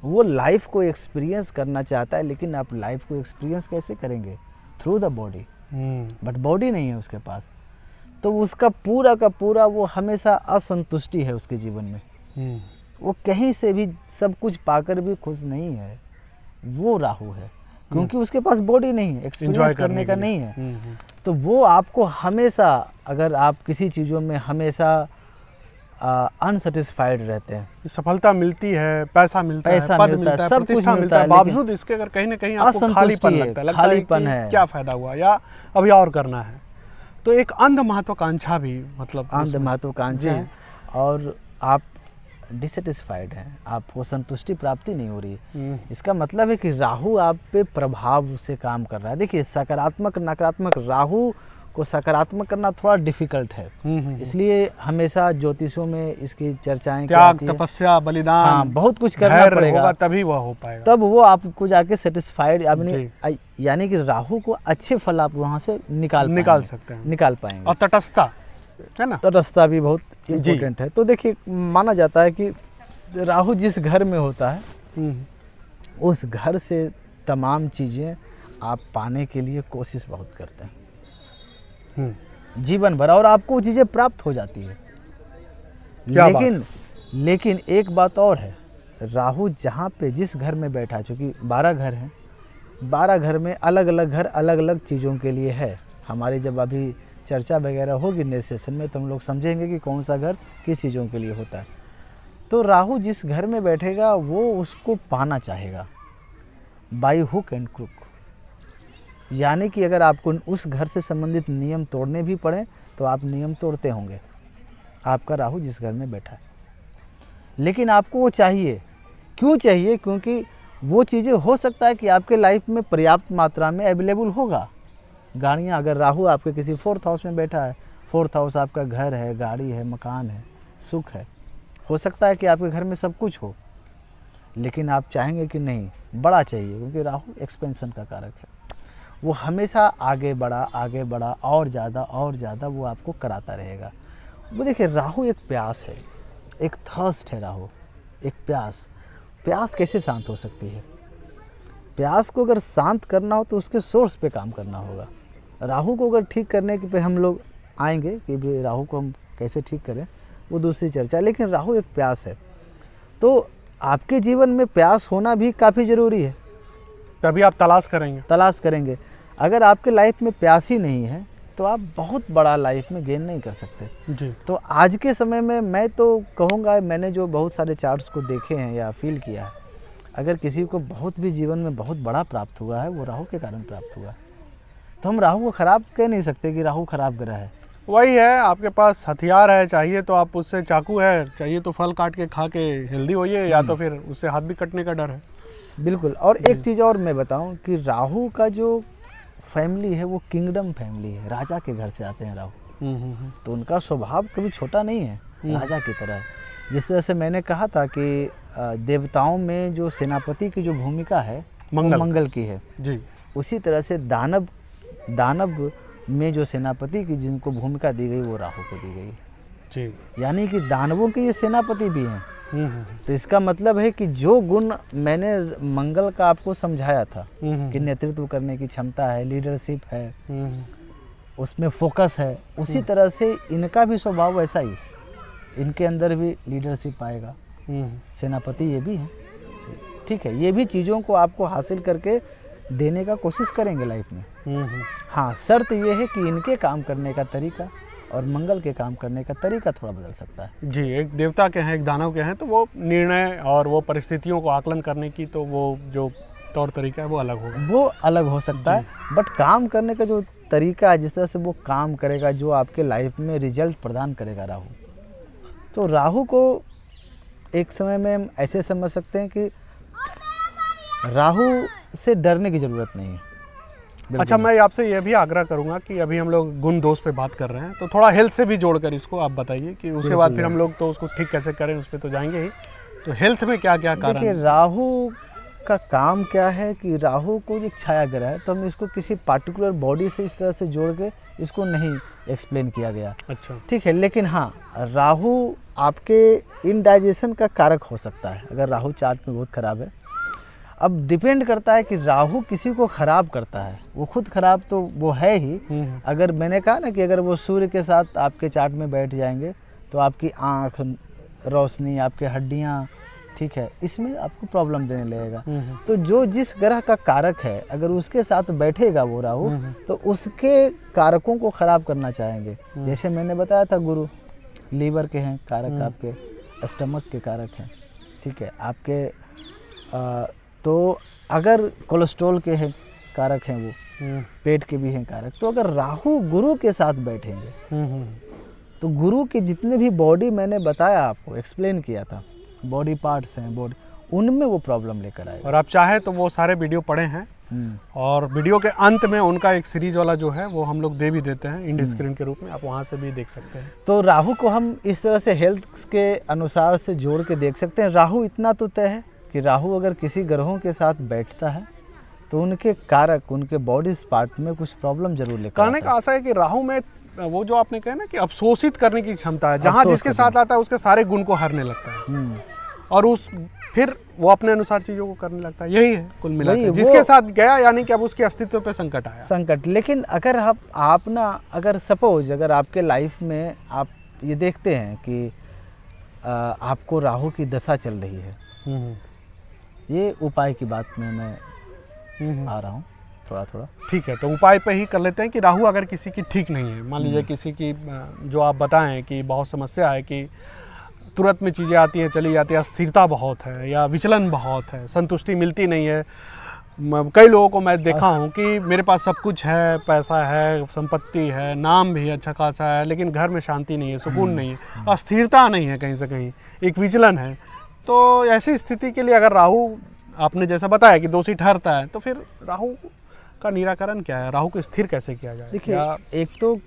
वो लाइफ को एक्सपीरियंस करना चाहता है, लेकिन आप लाइफ को एक्सपीरियंस कैसे करेंगे? Through the body, but body नहीं है उसके पास, तो उसका पूरा का पूरा वो हमेशा असंतुष्टि है उसके जीवन में। वो कहीं से भी सब कुछ पाकर भी खुश नहीं है, वो राहु है, क्योंकि उसके पास बॉडी नहीं है, एक्सपीरियंस करने का नहीं है। तो वो आपको हमेशा, अगर आप किसी चीज़ों में हमेशा अनसेटिस्फाइड रहते हैं, सफलता मिलती है, पैसा मिलता है, पद मिलता है, प्रतिष्ठा मिलता है, बावजूद इसके अगर कहीं ना कहीं आपको खालीपन लगता है, खालीपन है, क्या फायदा हुआ या अभी और करना है, तो एक अंध महत्वाकांक्षा भी मतलब अंध महत्वाकांक्षा है और आप डिससेटिस्फाइड हैं, आपको संतुष्टि प्राप्ति नहीं हो रही है। इसका मतलब है कि राहु आप पे प्रभाव से काम कर रहा है। देखिए सकारात्मक नकारात्मक, राहु को सकारात्मक करना थोड़ा डिफिकल्ट है, इसलिए हमेशा ज्योतिषों में इसकी चर्चाएं त्याग, तपस्या, बलिदान, हाँ, बहुत कुछ करना पड़ेगा, होगा तभी वह हो पाएगा, तब वो आपको जाके सेटिस्फाइड यानी कि राहु को अच्छे फल आप वहाँ से निकाल सकते हैं, निकाल पाएंगे। और तटस्थता है ना, तटस्थता भी बहुत इम्पोर्टेंट है। तो देखिए माना जाता है कि राहु जिस घर में होता है उस घर से तमाम चीज़ें आप पाने के लिए कोशिश बहुत करते हैं जीवन भर, और आपको वो चीज़ें प्राप्त हो जाती है। लेकिन एक बात और है, राहु जहाँ पे जिस घर में बैठा है, चूँकि 12 घर हैं, 12 घर में अलग अलग चीज़ों के लिए है। हमारी जब अभी चर्चा वगैरह होगी नेक्स्ट सेशन में तो हम लोग समझेंगे कि कौन सा घर किस चीज़ों के लिए होता है। तो राहु जिस घर में बैठेगा वो उसको पाना चाहेगा बाई हुक एंड क्रुक, यानी कि अगर आपको उस घर से संबंधित नियम तोड़ने भी पड़े तो आप नियम तोड़ते होंगे, आपका राहु जिस घर में बैठा है। लेकिन आपको वो चाहिए, क्यों चाहिए? क्योंकि वो चीज़ें हो सकता है कि आपके लाइफ में पर्याप्त मात्रा में अवेलेबल होगा। गाड़ियाँ, अगर राहु आपके किसी 4th हाउस में बैठा है, 4th हाउस आपका घर है, गाड़ी है, मकान है, सुख है, हो सकता है कि आपके घर में सब कुछ हो, लेकिन आप चाहेंगे कि नहीं बड़ा चाहिए, क्योंकि राहु एक्सपेंशन का कारक है। वो हमेशा आगे बढ़ा और ज़्यादा वो आपको कराता रहेगा। वो देखिए राहु एक प्यास है, एक थर्स्ट है राहु, एक प्यास कैसे शांत हो सकती है? प्यास को अगर शांत करना हो तो उसके सोर्स पे काम करना होगा। राहु को अगर ठीक करने के पे हम लोग आएंगे कि भाई राहु को हम कैसे ठीक करें, वो दूसरी चर्चा, लेकिन राहु एक प्यास है। तो आपके जीवन में प्यास होना भी काफ़ी ज़रूरी है, तभी आप तलाश करेंगे। अगर आपके लाइफ में प्यास ही नहीं है तो आप बहुत बड़ा लाइफ में गेन नहीं कर सकते जी। तो आज के समय में मैं तो कहूँगा, मैंने जो बहुत सारे चार्ट्स को देखे हैं या फील किया है, अगर किसी को बहुत भी जीवन में बहुत बड़ा प्राप्त हुआ है वो राहु के कारण प्राप्त हुआ है। तो हम राहु को ख़राब कह नहीं सकते कि राहु खराब ग्रह है। वही है, आपके पास हथियार है, चाहिए तो आप उससे, चाकू है, चाहिए तो फल काट के खा के हेल्दी होइए, या तो फिर उससे हाथ भी कटने का डर है। बिल्कुल। और एक चीज़ और मैं बताऊं कि राहु का जो फैमिली है वो किंगडम फैमिली है, राजा के घर से आते हैं राहु, तो उनका स्वभाव कभी छोटा नहीं है, राजा की तरह। जिस तरह से मैंने कहा था कि देवताओं में जो सेनापति की जो भूमिका है मंगल की है जी, उसी तरह से दानव में जो सेनापति की जिनको भूमिका दी गई वो राहु को दी गई जी। यानी कि दानवों के ये सेनापति भी हैं। तो इसका मतलब है कि जो गुण मैंने मंगल का आपको समझाया था कि नेतृत्व करने की क्षमता है, लीडरशिप है, उसमें फोकस है, उसी तरह से इनका भी स्वभाव ऐसा ही, इनके अंदर भी लीडरशिप आएगा, सेनापति ये भी है। ठीक है, ये भी चीज़ों को आपको हासिल करके देने का कोशिश करेंगे लाइफ में। हाँ, शर्त ये है कि इनके काम करने का तरीका और मंगल के काम करने का तरीका थोड़ा बदल सकता है जी। एक देवता के हैं, एक दानव के हैं, तो वो निर्णय और वो परिस्थितियों को आकलन करने की तो वो जो तौर तरीका है वो अलग होगा, वो अलग हो सकता है। बट काम करने का जो तरीका है, जिस तरह से वो काम करेगा, जो आपके लाइफ में रिजल्ट प्रदान करेगा राहु, तो राहु को एक समय में हम ऐसे समझ सकते हैं कि राहु से डरने की ज़रूरत नहीं है। अच्छा, मैं आपसे यह भी आग्रह करूंगा कि अभी हम लोग गुण दोष पे बात कर रहे हैं, तो थोड़ा हेल्थ से भी जोड़कर इसको आप बताइए कि उसके बाद फिर हम लोग तो उसको ठीक कैसे करें, उस पर तो जाएंगे ही। तो हेल्थ में क्या क्या कारण? देखिए राहु का काम क्या है कि राहु को एक छाया ग्रह है, तो हम इसको किसी पार्टिकुलर बॉडी से इस तरह से जोड़ के इसको नहीं एक्सप्लेन किया गया। अच्छा, ठीक है, लेकिन हाँ, राहु आपके इनडाइजेशन का कारक हो सकता है अगर राहु चार्ट में बहुत ख़राब है। अब डिपेंड करता है कि राहु किसी को ख़राब करता है, वो खुद ख़राब तो वो है ही। अगर मैंने कहा ना कि अगर वो सूर्य के साथ आपके चार्ट में बैठ जाएंगे तो आपकी आँख, रोशनी, आपके हड्डियाँ, ठीक है, इसमें आपको प्रॉब्लम देने लगेगा। तो जो जिस ग्रह का कारक है अगर उसके साथ बैठेगा वो राहु, तो उसके कारकों को ख़राब करना चाहेंगे। जैसे मैंने बताया था, गुरु लीवर के हैं कारक, आपके स्टमक के कारक हैं, ठीक है, आपके तो अगर कोलेस्ट्रॉल के हैं कारक हैं वो, पेट के भी हैं कारक। तो अगर राहु गुरु के साथ बैठेंगे तो गुरु के जितने भी बॉडी मैंने बताया आपको, एक्सप्लेन किया था, बॉडी पार्ट्स हैं बॉडी, उनमें वो प्रॉब्लम लेकर आएगा। और आप चाहे तो वो सारे वीडियो पढ़े हैं और वीडियो के अंत में उनका एक सीरीज वाला जो है वो हम लोग दे भी देते हैं इंड स्क्रीन के रूप में, आप वहाँ से भी देख सकते हैं। तो राहु को हम इस तरह से हेल्थ के अनुसार से जोड़ के देख सकते हैं। राहु इतना तो तय है कि राहु अगर किसी ग्रहों के साथ बैठता है तो उनके कारक, उनके बॉडी पार्ट में कुछ प्रॉब्लम जरूर लेकर कहने का आशा है कि राहु में वो जो आपने कहा ना कि अवशोषित करने की क्षमता है, जहाँ जिसके साथ आता है उसके सारे गुण को हरने लगता है और फिर वो अपने अनुसार चीजों को करने लगता है। यही है कुल मिलाकर, जिसके साथ गया यानी कि अब उसके अस्तित्व पे संकट आया। संकट। लेकिन अगर आप ना, अगर सपोज अगर आपके लाइफ में आप ये देखते हैं कि आपको राहु की दशा चल रही है, ये उपाय की बात में मैं आ रहा हूँ थोड़ा। ठीक है, तो उपाय पे ही कर लेते हैं कि राहु अगर किसी की ठीक नहीं है, मान लीजिए किसी की जो आप बताएं कि बहुत समस्या है कि तुरंत में चीज़ें आती हैं चली जाती है, अस्थिरता बहुत है या विचलन बहुत है, संतुष्टि मिलती नहीं है। कई लोगों को मैं देखा हूँ कि मेरे पास सब कुछ है, पैसा है, संपत्ति है, नाम भी अच्छा खासा है, लेकिन घर में शांति नहीं है, सुकून नहीं है, अस्थिरता नहीं है, कहीं से कहीं एक विचलन है। तो ऐसी स्थिति के लिए अगर राहु आपने जैसा बताया कि दोषी ठहरता है, तो फिर राहु का निराकरण क्या है, राहु को स्थिर कैसे किया जाए? देखिए, एक तो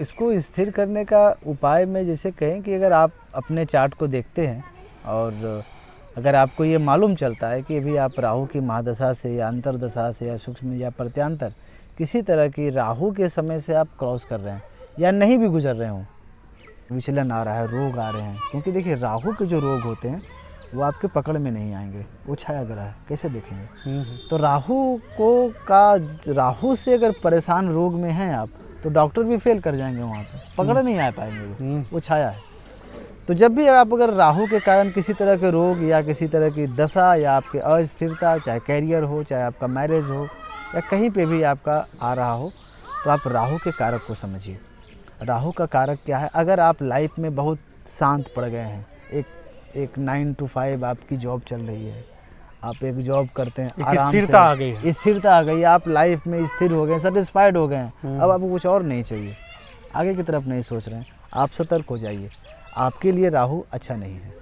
इसको स्थिर करने का उपाय में जैसे कहें कि अगर आप अपने चार्ट को देखते हैं और अगर आपको ये मालूम चलता है कि अभी आप राहु की महादशा से या अंतरदशा से या सूक्ष्म या प्रत्यांतर किसी तरह की राहु के समय से आप क्रॉस कर रहे हैं या नहीं भी गुजर रहे हों, विचलन आ रहा है, रोग आ रहे हैं, क्योंकि देखिए राहु के जो रोग होते हैं वो आपके पकड़ में नहीं आएंगे, वो छाया ग्रह है, कैसे देखेंगे? तो राहु से अगर परेशान रोग में हैं आप तो डॉक्टर भी फेल कर जाएंगे, वहाँ पे पकड़ नहीं आ पाएंगे, वो छाया है। तो जब भी आप अगर राहु के कारण किसी तरह के रोग या किसी तरह की दशा या आपकी अस्थिरता, चाहे कैरियर हो, चाहे आपका मैरिज हो या कहीं पे भी आपका आ रहा हो, तो आप राहु के कारक को समझिए। राहु का कारक क्या है? अगर आप लाइफ में बहुत शांत पड़ गए हैं, एक 9 to 5 आपकी जॉब चल रही है, आप एक जॉब करते हैं, आराम से स्थिरता आ गई, आप लाइफ में स्थिर हो गए, सेटिस्फाइड हो गए हैं, अब आपको कुछ और नहीं चाहिए, आगे की तरफ नहीं सोच रहे हैं, आप सतर्क हो जाइए, आपके लिए राहु अच्छा नहीं है।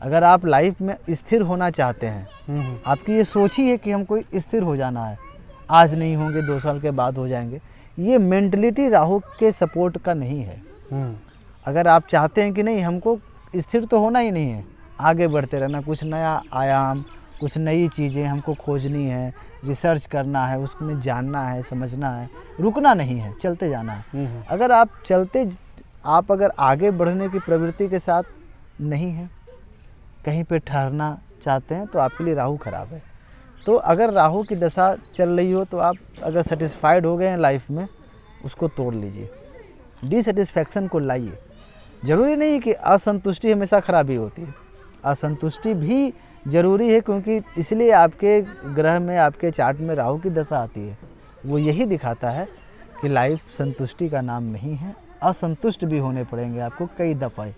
अगर आप लाइफ में स्थिर होना चाहते हैं, आपकी ये सोच ही है कि हमको स्थिर हो जाना है, आज नहीं होंगे 2 साल के बाद हो जाएंगे, ये मेंटलिटी राहु के सपोर्ट का नहीं है। अगर आप चाहते हैं कि नहीं हमको स्थिर तो होना ही नहीं है, आगे बढ़ते रहना, कुछ नया आयाम, कुछ नई चीज़ें हमको खोजनी है, रिसर्च करना है, उसमें जानना है, समझना है, रुकना नहीं है, चलते जाना है। अगर आप अगर आगे बढ़ने की प्रवृत्ति के साथ नहीं हैं, कहीं पे ठहरना चाहते हैं, तो आपके लिए राहु खराब है। तो अगर राहु की दशा चल रही हो तो आप अगर सेटिस्फाइड हो गए हैं लाइफ में, उसको तोड़ लीजिए, डिससेटिस्फैक्शन को लाइए। ज़रूरी नहीं कि असंतुष्टि हमेशा खराबी होती है, असंतुष्टि भी ज़रूरी है, क्योंकि इसलिए आपके ग्रह में, आपके चार्ट में राहु की दशा आती है। वो यही दिखाता है कि लाइफ संतुष्टि का नाम नहीं है, असंतुष्ट भी होने पड़ेंगे आपको कई दफ़े,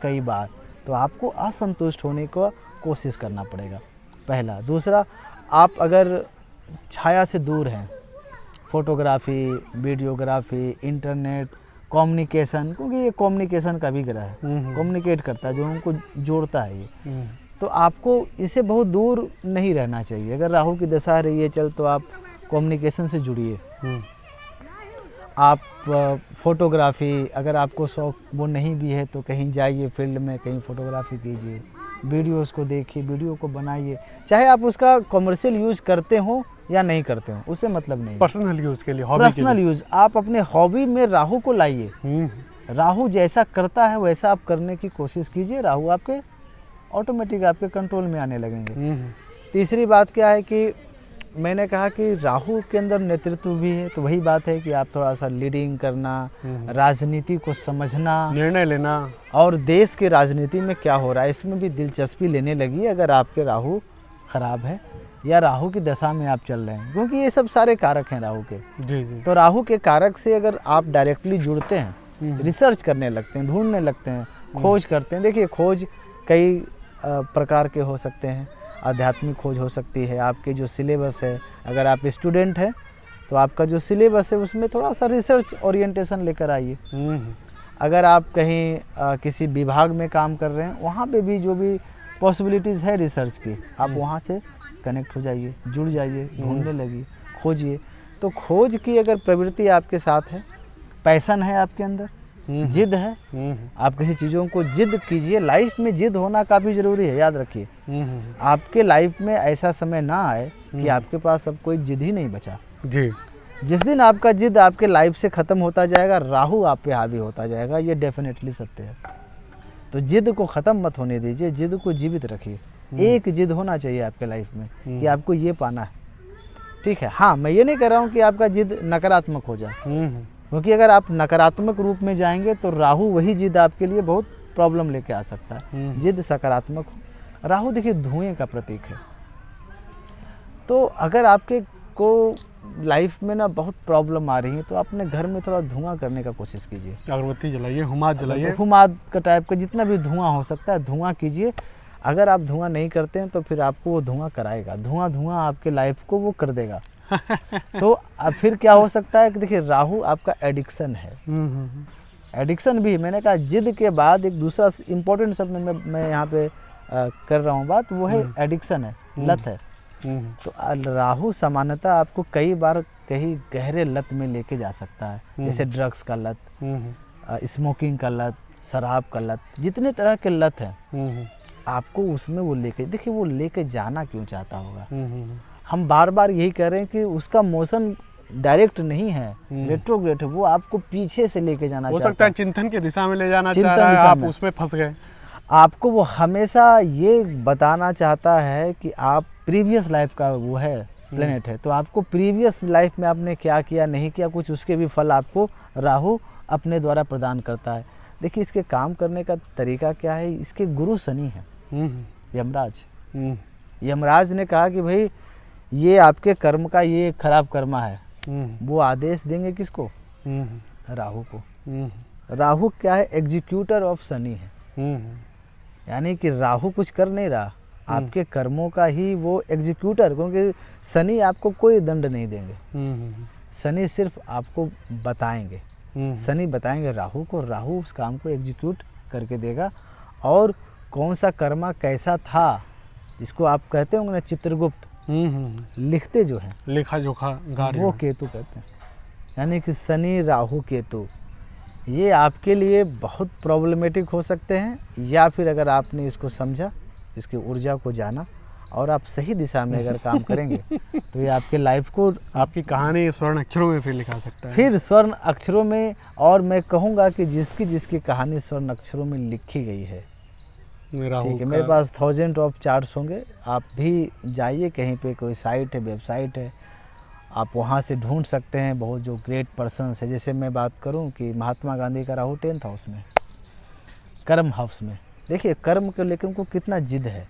कई बार। तो आपको असंतुष्ट होने को कोशिश करना पड़ेगा, पहला। दूसरा, आप अगर छाया से दूर हैं, फोटोग्राफी, वीडियोग्राफी, इंटरनेट, कम्युनिकेशन, क्योंकि ये कम्युनिकेशन का भी ग्रह है, कम्युनिकेट करता है, जो हमको जोड़ता है ये, तो आपको इससे बहुत दूर नहीं रहना चाहिए। अगर राहु की दशा रही है चल, तो आप कम्युनिकेशन से जुड़िए। आप फोटोग्राफी, अगर आपको शौक वो नहीं भी है तो कहीं जाइए फील्ड में, कहीं फोटोग्राफी कीजिए, वीडियोस को देखिए, वीडियो को बनाइए, चाहे आप उसका कमर्शियल यूज़ करते हो या नहीं करते हो, उससे मतलब नहीं, पर्सनल यूज़ के लिए, हॉबी के लिए। यूज़, आप अपने हॉबी में राहु को लाइए। राहु जैसा करता है वैसा आप करने की कोशिश कीजिए, राहु आपके ऑटोमेटिक आपके कंट्रोल में आने लगेंगे। तीसरी बात क्या है कि मैंने कहा कि राहु के अंदर नेतृत्व भी है, तो वही बात है कि आप थोड़ा सा लीडिंग करना, राजनीति को समझना, निर्णय लेना, और देश के राजनीति में क्या हो रहा है इसमें भी दिलचस्पी लेने लगी अगर आपके राहु खराब है या राहु की दशा में आप चल रहे हैं, क्योंकि ये सब सारे कारक हैं राहु के। जी। तो राहु के कारक से अगर आप डायरेक्टली जुड़ते हैं, रिसर्च करने लगते हैं, ढूंढने लगते हैं, खोज करते हैं। देखिए, खोज कई प्रकार के हो सकते हैं, आध्यात्मिक खोज हो सकती है, आपके जो सिलेबस है, अगर आप स्टूडेंट हैं तो आपका जो सिलेबस है उसमें थोड़ा सा रिसर्च ओरिएंटेशन लेकर आइए। अगर आप कहीं किसी विभाग में काम कर रहे हैं, वहाँ पे भी जो भी पॉसिबिलिटीज़ है रिसर्च की, आप वहाँ से कनेक्ट हो जाइए, जुड़ जाइए, ढूंढने लगिए, खोजिए। तो खोज की अगर प्रवृत्ति आपके साथ है, पैशन है आपके अंदर, जिद है, आप किसी चीज़ों को जिद कीजिए। लाइफ में जिद होना काफ़ी ज़रूरी है, याद रखिए। आपके लाइफ में ऐसा समय ना आए कि आपके पास अब कोई जिद ही नहीं बचा जी। जिस दिन आपका जिद आपके लाइफ से ख़त्म होता जाएगा, राहु आप पे हावी होता जाएगा, ये डेफिनेटली सत्य है। तो जिद को ख़त्म मत होने दीजिए, जिद को जीवित रखिए। एक जिद होना चाहिए आपके लाइफ में कि आपको ये पाना है, ठीक है। हाँ, मैं ये नहीं कह रहा हूँ कि आपका जिद नकारात्मक हो जाए, क्योंकि अगर आप नकारात्मक रूप में जाएंगे तो राहु वही जिद आपके लिए बहुत प्रॉब्लम लेके आ सकता है। जिद सकारात्मक हो। राहु देखिए धुएं का प्रतीक है। तो अगर आपके को लाइफ में ना बहुत प्रॉब्लम आ रही है तो अपने घर में थोड़ा धुआं करने का कोशिश कीजिए। अगरबत्ती जलाइए, हुमाद जलाइए, हुमाद का टाइप का जितना भी धुआं हो सकता है धुआं कीजिए। अगर आप धुआं नहीं करते हैं तो फिर आपको वो धुआं कराएगा, धुआं आपके लाइफ को वो कर देगा। तो अब फिर क्या हो सकता है कि देखिए राहु आपका एडिक्शन है। एडिक्शन भी, मैंने कहा जिद के बाद एक दूसरा इम्पोर्टेंट शब्द मैं यहाँ पे कर रहा हूँ बात, वो है एडिक्शन है, लत है। तो राहु सामान्यतः आपको कई बार कहीं गहरे लत में लेके जा सकता है, जैसे ड्रग्स का लत, स्मोकिंग का लत, शराब का लत, जितने तरह के लत हैं आपको उसमें वो लेके, देखिए वो लेके जाना क्यों चाहता होगा। हम बार बार यही कह रहे हैं कि उसका मोशन डायरेक्ट नहीं है, रेट्रोग्रेड है, वो आपको पीछे से लेके जाना हो चाहता है। सकता है चिंतन की दिशा में ले जाना चाह रहा है, आप उसमें फंस गए। आपको वो हमेशा ये बताना चाहता है कि आप प्रीवियस लाइफ का वो है प्लेनेट है, तो आपको प्रीवियस लाइफ में आपने क्या किया नहीं किया, कुछ उसके भी फल आपको राहु अपने द्वारा प्रदान करता है। देखिए इसके काम करने का तरीका क्या है, इसके गुरु शनि है, यमराज। यमराज ने कहा कि भाई ये आपके कर्म का ये खराब कर्मा है, वो आदेश देंगे किसको, राहु को। राहु क्या है, एग्जीक्यूटर ऑफ शनि है, यानी कि राहु कुछ कर नहीं रहा, आपके कर्मों का ही वो एग्जीक्यूटर, क्योंकि शनि आपको कोई दंड नहीं देंगे, शनि सिर्फ आपको बताएंगे, शनि बताएंगे राहु को, राहु उस काम को एग्जीक्यूट करके देगा। और कौन सा कर्मा कैसा था, जिसको आप कहते होंगे ना चित्रगुप्त, लिखते जो है लेखा जोखा वो केतु कहते हैं, यानी कि शनि राहु केतु ये आपके लिए बहुत प्रॉब्लमेटिक हो सकते हैं। या फिर अगर आपने इसको समझा, इसकी ऊर्जा को जाना और आप सही दिशा में अगर काम करेंगे तो ये आपके लाइफ को, आपकी कहानी स्वर्ण अक्षरों में फिर लिखा सकता है, फिर स्वर्ण अक्षरों में। और मैं कहूँगा कि जिसकी कहानी स्वर्ण अक्षरों में लिखी गई है, ठीक है, मेरे पास 1000 ऑफ चार्ट्स होंगे, आप भी जाइए कहीं पे, कोई साइट है, वेबसाइट है, आप वहाँ से ढूंढ सकते हैं बहुत जो ग्रेट पर्सन्स है। जैसे मैं बात करूं कि महात्मा गांधी का राहु 10th हाउस में, कर्म हाउस में। देखिए कर्म को लेकर उनको कितना जिद है,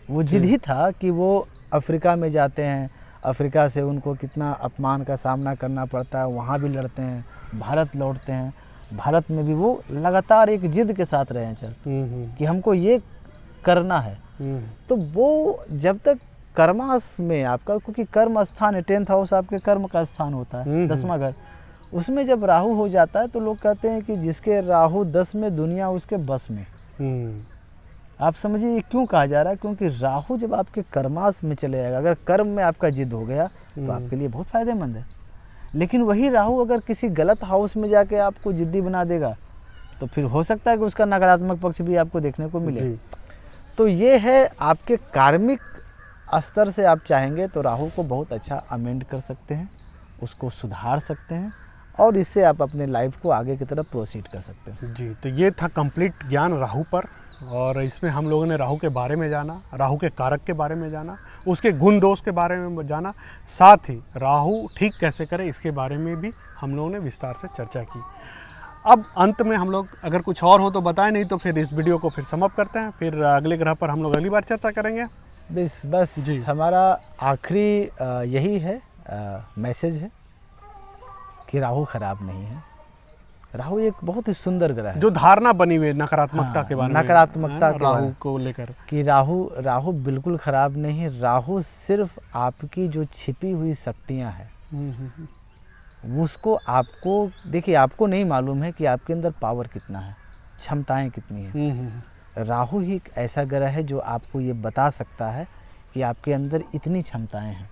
वो जिद ही था कि वो अफ्रीका में जाते हैं, अफ्रीका से उनको कितना अपमान का सामना करना पड़ता है, वहाँ भी लड़ते हैं, भारत लौटते हैं, भारत में भी वो लगातार एक जिद के साथ रहे हैं चल कि हमको ये करना है। तो वो जब तक कर्मास में आपका, क्योंकि कर्म स्थान है, 10th हाउस आपके कर्म का स्थान होता है, 10वां घर, उसमें जब राहु हो जाता है तो लोग कहते हैं कि जिसके राहु 10 में दुनिया उसके बस में। आप समझिए क्यों कहा जा रहा है, क्योंकि राहु जब आपके कर्मास में चले जाएगा, अगर कर्म में आपका जिद हो गया तो आपके लिए बहुत फायदेमंद है। लेकिन वही राहु अगर किसी गलत हाउस में जाके आपको जिद्दी बना देगा तो फिर हो सकता है कि उसका नकारात्मक पक्ष भी आपको देखने को मिले। तो ये है आपके कार्मिक स्तर से आप चाहेंगे तो राहु को बहुत अच्छा अमेंड कर सकते हैं, उसको सुधार सकते हैं और इससे आप अपने लाइफ को आगे की तरफ प्रोसीड कर सकते हैं। जी, तो ये था कंप्लीट ज्ञान राहु पर, और इसमें हम लोगों ने राहु के बारे में जाना, राहु के कारक के बारे में जाना, उसके गुण दोष के बारे में जाना, साथ ही राहु ठीक कैसे करें इसके बारे में भी हम लोगों ने विस्तार से चर्चा की। अब अंत में हम लोग अगर कुछ और हो तो बताएं, नहीं तो फिर इस वीडियो को फिर समाप्त करते हैं, फिर अगले ग्रह पर हम लोग अगली बार चर्चा करेंगे। बस हमारा आखिरी यही है मैसेज है कि राहु खराब नहीं है, राहु एक बहुत ही सुंदर ग्रह है जो धारणा बनी हुई है नकारात्मकता हाँ, के बारे में, नकारात्मकता है ना, के राहु बारे- को लेकर। कि राहु बिल्कुल खराब नहीं है। राहु सिर्फ आपकी जो छिपी हुई शक्तियां हैं उसको आपको, देखिए आपको नहीं मालूम है कि आपके अंदर पावर कितना है, क्षमताएं कितनी हैं। राहु ही एक ऐसा ग्रह है जो आपको ये बता सकता है कि आपके अंदर इतनी क्षमताएं हैं।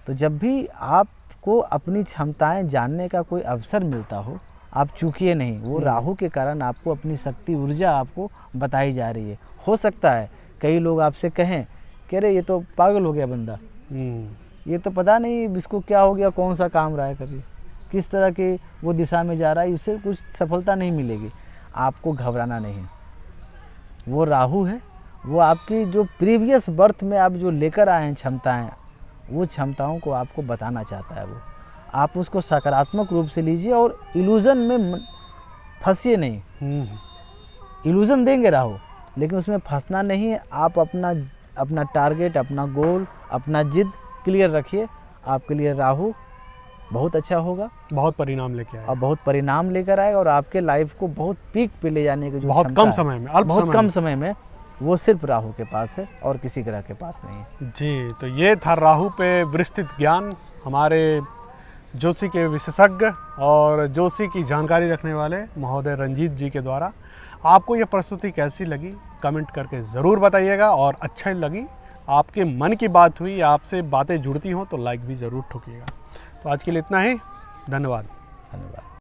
तो जब भी आपको अपनी क्षमताएं जानने का कोई अवसर मिलता हो, आप चूकिए नहीं। वो राहु के कारण आपको अपनी शक्ति ऊर्जा आपको बताई जा रही है। हो सकता है कई लोग आपसे कहें कि अरे ये तो पागल हो गया बंदा, ये तो पता नहीं इसको क्या हो गया, कौन सा काम रहा है, कभी किस तरह के वो दिशा में जा रहा है, इससे कुछ सफलता नहीं मिलेगी। आपको घबराना नहीं है। वो राहु है, वो आपकी जो प्रीवियस बर्थ में आप जो लेकर आए हैं क्षमताएं, वो क्षमताओं को आपको बताना चाहता है। वो आप उसको सकारात्मक रूप से लीजिए और इल्यूज़न में फंसिए नहीं। इल्यूज़न देंगे राहु, लेकिन उसमें फंसना नहीं है। आप अपना टारगेट, अपना गोल, अपना जिद क्लियर रखिए। आपके लिए राहु बहुत अच्छा होगा, बहुत परिणाम लेके आए, और बहुत परिणाम लेकर आएगा और आपके लाइफ को बहुत पीक पे ले जाने की जो बहुत क्षमता कम है, समय में, अल्प बहुत समय कम में। समय में, वो सिर्फ राहु के पास है और किसी ग्रह के पास नहीं है। जी, तो ये था राहु पे विस्तृत ज्ञान हमारे ज्योतिषी के विशेषज्ञ और ज्योतिषी की जानकारी रखने वाले महोदय रंजीत जी के द्वारा। आपको ये प्रस्तुति कैसी लगी कमेंट करके ज़रूर बताइएगा, और अच्छी लगी, आपके मन की बात हुई, आपसे बातें जुड़ती हों तो लाइक भी ज़रूर ठोकिएगा। तो आज के लिए इतना ही, धन्यवाद। धन्यवाद।